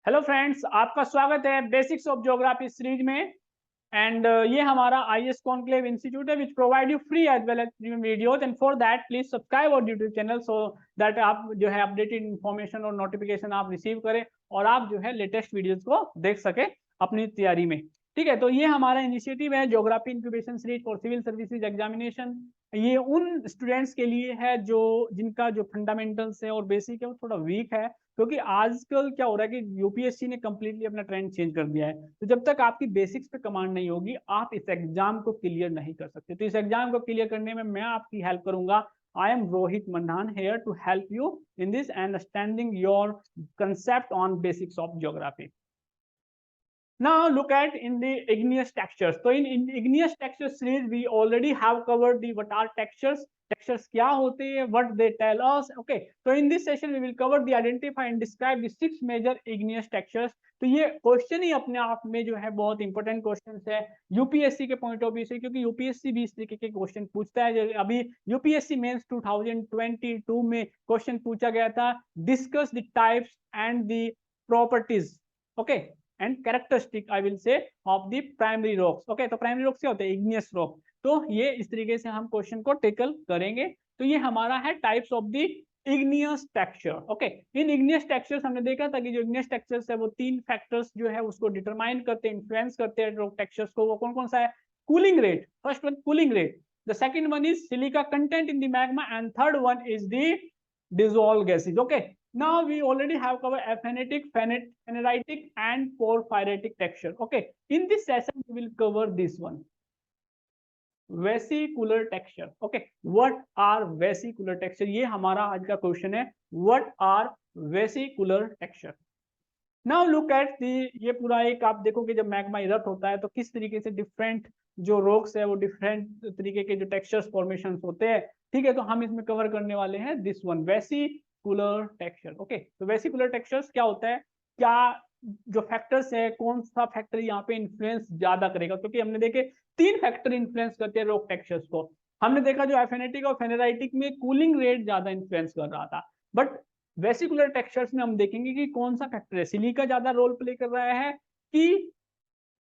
Hello friends, आपका स्वागत है बेसिक्स ऑफ ज्योग्राफी सीरीज में। एंड ये हमारा आईएस कॉन्क्लेव इंस्टीट्यूट है which provide you free as well as premium videos. And for that please subscribe our YouTube channel so that आप जो है अपडेटेड इन्फॉर्मेशन और नोटिफिकेशन आप रिसीव करें और आप जो है लेटेस्ट वीडियोस को देख सके अपनी तैयारी में। ठीक है, तो ये हमारा इनिशिएटिव है geography incubation series for civil services examination. ये उन स्टूडेंट्स के लिए है जो जिनका जो फंडामेंटल्स है और बेसिक है वो थोड़ा वीक है, क्योंकि आजकल क्या हो रहा है कि यूपीएससी ने कंप्लीटली अपना ट्रेंड चेंज कर दिया है। तो जब तक आपकी बेसिक्स पे कमांड नहीं होगी आप इस एग्जाम को क्लियर नहीं कर सकते। तो इस एग्जाम को क्लियर करने में मैं आपकी हेल्प करूंगा। I am Rohit Mannan here to help you in this understanding your concept on basics of geography. Now look at in the igneous textures. So in igneous texture series we already have covered the what are textures. Textures क्या होते हैं, what they tell us. Okay, so in this session we will cover the identify and describe the 6 major igneous textures. तो ये question ही अपने आप में जो है बहुत इंपॉर्टेंट क्वेश्चन है यूपीएससी के पॉइंट ऑफ व्यू से, क्योंकि यूपीएससी भी इस तरीके के क्वेश्चन पूछता है। अभी यूपीएससी मेंस 2022 में क्वेश्चन पूछा गया था, discuss the types and the properties okay and characteristic I will say of the primary rocks. Okay, तो प्राइमरी रॉक्स क्या होते हैं, इग्नियस रॉक। तो ये इस तरीके से हम क्वेश्चन को टेकल करेंगे। तो ये हमारा है types of the igneous texture. Okay, in igneous textures हमने देखा था कि जो इग्नियस टेक्सचर्स है वो 3 फैक्टर्स जो है उसको डिटरमाइन करते हैं, इन्फ्लुएंस करते हैं रॉक टेक्सचर्स को। वो कौन कौन सा है, cooling rate, first one cooling rate, the second one is silica content in the magma and third one is the dissolved gases. Okay, now we already have covered aphanetic, phaneritic and porphyritic texture. Okay, in this session we will cover this one, vesicular texture. Okay, what are vesicular texture, ये हमारा आज का question है, what are vesicular texture. Now look at the, ये पूरा एक आप देखो कि जब मैग्मा इरप्ट होता है तो किस तरीके से डिफरेंट जो रॉक्स है वो डिफरेंट तरीके के जो टेक्सचर्स फॉर्मेशन होते हैं। ठीक है, तो हम इसमें कवर करने वाले हैं this one, vesicular texture. Okay, तो वेसिकुलर टेक्सचर्स क्या होता है, क्या जो फैक्टर्स है, कौन सा फैक्टर यहाँ पे इन्फ्लुएंस ज्यादा करेगा, क्योंकि हमने देखे 3 फैक्टर इन्फ्लुएंस करते हैं रॉक टेक्सचर्स को। हमने देखा जो एफेनेटिक और फेनेराइटिक में कूलिंग रेट ज्यादा इन्फ्लुएंस कर रहा था, बट वेसिकुलर टेक्सचर्स में हम देखेंगे कि कौन सा फैक्टर है, सिलिका ज्यादा रोल प्ले कर रहा है कि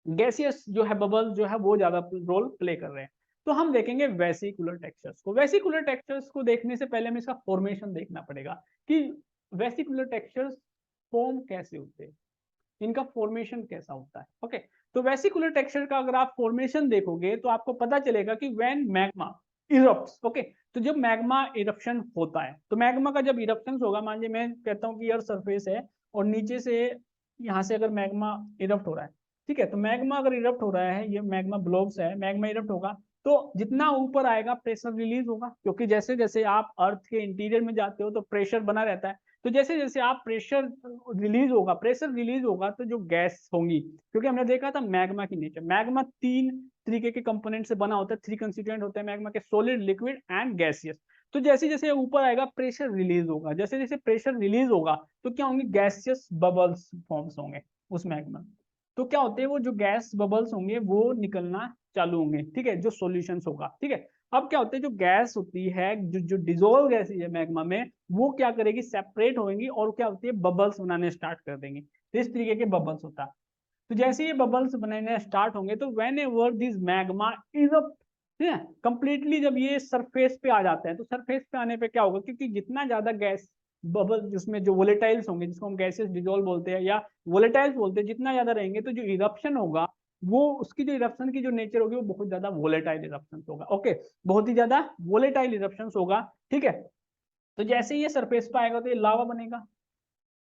गैसियस जो है बबल जो है वो ज्यादा रोल प्ले कर रहे हैं। तो हम देखेंगे वेसिकुलर टेक्सचर्स को। वेसिकुलर टेक्सचर्स को देखने से पहले हमें इसका फॉर्मेशन देखना पड़ेगा कि वेसिकुलर टेक्सचर्स फॉर्म कैसे होते हैं, इनका फॉर्मेशन कैसा होता है। ओके, तो वेसिकुलर टेक्सचर का अगर आप फॉर्मेशन देखोगे तो आपको पता चलेगा कि व्हेन मैग्मा इरप्ट्स। ओके, तो जब मैग्मा इरप्शन होता है, तो मैग्मा का जब इरप्शन होगा, मान लीजिए मैं कहता हूँ कि अर्थ सरफेस है और नीचे से यहाँ से अगर मैग्मा इरप्ट हो रहा है, ठीक है, तो मैग्मा अगर इरप्ट हो रहा है, ये मैग्मा ब्लॉब्स है, मैग्मा इरप्ट होगा तो जितना ऊपर आएगा प्रेशर रिलीज होगा, क्योंकि जैसे जैसे आप अर्थ के इंटीरियर में जाते हो तो प्रेशर बना रहता है। तो जैसे जैसे आप प्रेशर रिलीज होगा तो जो गैस होंगी, क्योंकि हमने देखा था मैग्मा की नेचर, मैग्मा 3 तरीके के कंपोनेंट से बना होता है, 3 कंस्टिट्यूएंट होते हैं मैग्मा के, सॉलिड, लिक्विड एंड गैसियस। तो जैसे जैसे ऊपर आएगा प्रेशर रिलीज होगा, जैसे जैसे प्रेशर रिलीज होगा तो क्या होंगे, गैसियस बबल्स फॉर्म्स होंगे उस मैग्मा। तो क्या होते हैं, वो जो गैस बबल्स होंगे वो निकलना चालू होंगे, ठीक है, जो सॉल्यूशंस होगा। ठीक है, अब क्या होता है, जो गैस होती है, जो डिजोल्व गैस है मैग्मा में, वो क्या करेगी, सेपरेट होंगी और क्या होती है, बबल्स बनाने स्टार्ट कर देंगे। तो इस तरीके के बबल्स होता है। तो जैसे ये बबल्स बनने स्टार्ट होंगे तो when ever this magma erupt, ठीक है, कंप्लीटली जब ये सरफेस पे आ जाते हैं, तो सरफेस पे आने पे क्या होगा, क्योंकि जितना ज्यादा गैस बबल जिसमें जो वोलेटाइल्स होंगे, जिसको हम गैसेस डिजोल्व बोलते हैं या वोलेटाइल्स बोलते हैं, जितना ज्यादा रहेंगे तो जो इरप्शन होगा वो उसकी जो इरप्शन की जो नेचर होगी वो बहुत ज्यादा वोलेटाइल इरप्शन होगा। ओके, बहुत ही ज्यादा वोलेटाइल इरप्शन होगा। ठीक है, तो जैसे ही ये सरफेस पे आएगा तो ये लावा बनेगा।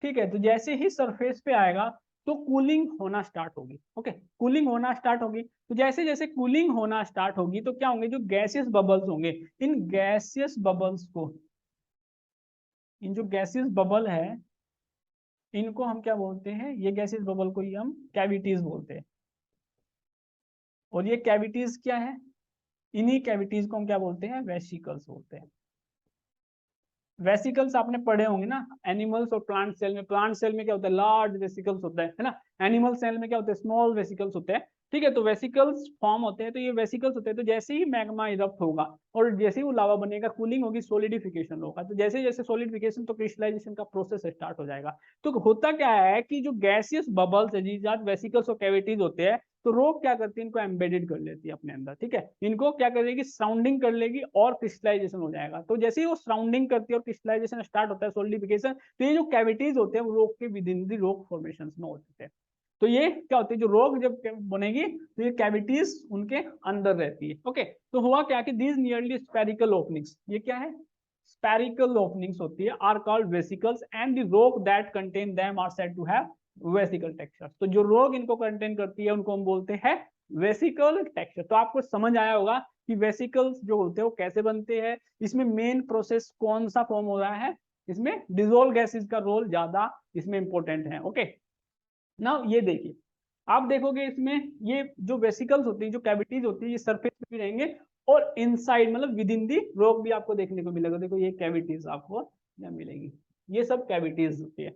ठीक है, तो जैसे ही सरफेस पे आएगा तो कूलिंग होना स्टार्ट होगी। ओके, कूलिंग होना स्टार्ट होगी। तो जैसे जैसे कूलिंग होना स्टार्ट होगी तो क्या होंगे, जो गैसियस बबल्स होंगे, इन गैसियस बबल्स को, इन जो गैसियस बबल है इनको हम क्या बोलते हैं, ये गैसियस बबल को ही हम कैविटीज बोलते हैं। और ये कैविटीज क्या है, इन्हीं कैविटीज को हम क्या बोलते हैं, वेसिकल्स बोलते हैं। वेसिकल्स आपने पढ़े होंगे ना, एनिमल्स और प्लांट सेल में। प्लांट सेल में क्या होता है, लार्ज वेसिकल्स होता है ना, एनिमल सेल में क्या होता है, स्मॉल वेसिकल्स होते हैं। ठीक है। तो वेसिकल्स फॉर्म होते हैं, तो ये वेसिकल्स होते हैं, तो जैसे ही मैग्मा इरप्ट होगा और जैसे ही वो लावा बनेगा, कूलिंग होगी, सोलिडिफिकेशन होगा, तो जैसे जैसे सोलिडिफिकेशन तो क्रिस्टलाइजेशन का प्रोसेस स्टार्ट हो जाएगा। तो होता क्या है कि जो गैसियस बबल्स है, जी वेसिकल्स और कैविटीज होते हैं, तो रोक क्या करती है, इनको एम्बेडेड कर लेती है अपने अंदर, ठीक है। इनको क्या करेगी, सराउंडिंग कर लेगी और क्रिस्टलाइजेशन हो जाएगा। तो जैसे ही वो सराउंडिंग करती है और क्रिस्टलाइजेशन स्टार्ट होता है, सोलिडिफिकेशन, तो ये जो कैविटीज होते हैं वो रोक के विद इन द रोक फॉर्मेशन में होते हैं। तो ये क्या होती है, जो रोक जब बनेगी तो ये कैविटीज उनके अंदर रहती है। ओके, तो हुआ क्या कि दीज नियरली स्पेरिकल ओपनिंग्स, ये क्या है, स्पेरिकल ओपनिंग्स होती है, are called vesicles, and the rock that contain them are said to have vesicle texture. तो जो रोग इनको कंटेन करती है उनको हम बोलते हैं वेसिकल टेक्सचर। तो आपको समझ आया होगा कि वेसिकल्स जो होते हैं वो कैसे बनते हैं, इसमें मेन प्रोसेस कौन सा फॉर्म हो रहा है, इसमें डिजोल्व गैसेस का रोल ज्यादा इसमें इंपॉर्टेंट है। ओके, ना ये देखिए, आप देखोगे इसमें ये जो वेसिकल्स होती है, जो कैविटीज होती है, ये सरफेस पे भी रहेंगे और इनसाइड मतलब विद इन दी रॉक भी आपको देखने को मिलेगा। देखो ये कैविटीज आपको यहाँ मिलेगी, ये सब कैविटीज होती है,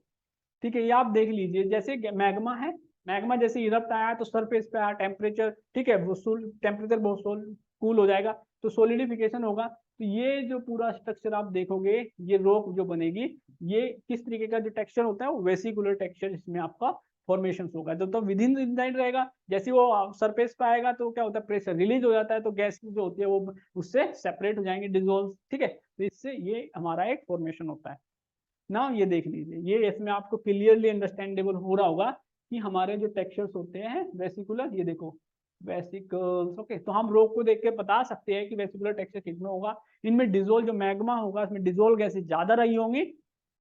ठीक है। ये आप देख लीजिए, जैसे मैग्मा है, मैग्मा जैसे इरप्ट आया तो सरफेस पे आया, टेम्परेचर, ठीक है, वो टेम्परेचर बहुत कूल हो जाएगा तो सोलिडिफिकेशन होगा। तो ये जो पूरा स्ट्रक्चर आप देखोगे, ये रॉक जो बनेगी, ये किस तरीके का जो टेक्सचर होता है वो वेसिकुलर टेक्सचर इसमें आपका फॉर्मेशन होगा। तो विद इन इनसाइड रहेगा, जैसे वो सरफेस पे आएगा तो क्या होता है, प्रेशर रिलीज हो जाता है, तो गैस जो होती है वो उससे सेपरेट हो जाएंगे, डिजोल्व, ठीक है। तो इससे ये हमारा एक फॉर्मेशन होता है ना। ये देख लीजिए, ये इसमें आपको क्लियरली अंडरस्टैंडेबल हो रहा होगा कि हमारे जो टेक्सचर्स होते हैं वेसिकुलर, ये देखो वेसिकल्स। ओके, तो हम रोग को देख के बता सकते हैं कि वेसिकुलर टेक्सचर कितना होगा। इनमें डिजोल्व जो मैग्मा होगा इसमें डिजोल्व गैसेस ज्यादा रही होंगी,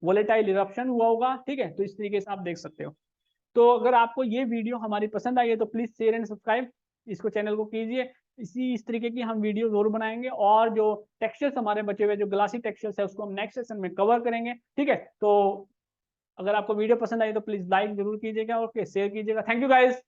वोलेटाइल इरप्शन हुआ होगा, ठीक है। तो इस तरीके से आप देख सकते हो। तो अगर आपको ये वीडियो हमारी पसंद आई है तो प्लीज शेयर एंड सब्सक्राइब इसको, चैनल को कीजिए। इस तरीके की हम वीडियो जरूर बनाएंगे, और जो टेक्सचर्स हमारे बचे हुए जो ग्लासी टेक्सचर्स है उसको हम नेक्स्ट सेशन में कवर करेंगे, ठीक है। तो अगर आपको वीडियो पसंद आई तो प्लीज लाइक जरूर कीजिएगा, ओके, शेयर कीजिएगा। Thank you guys.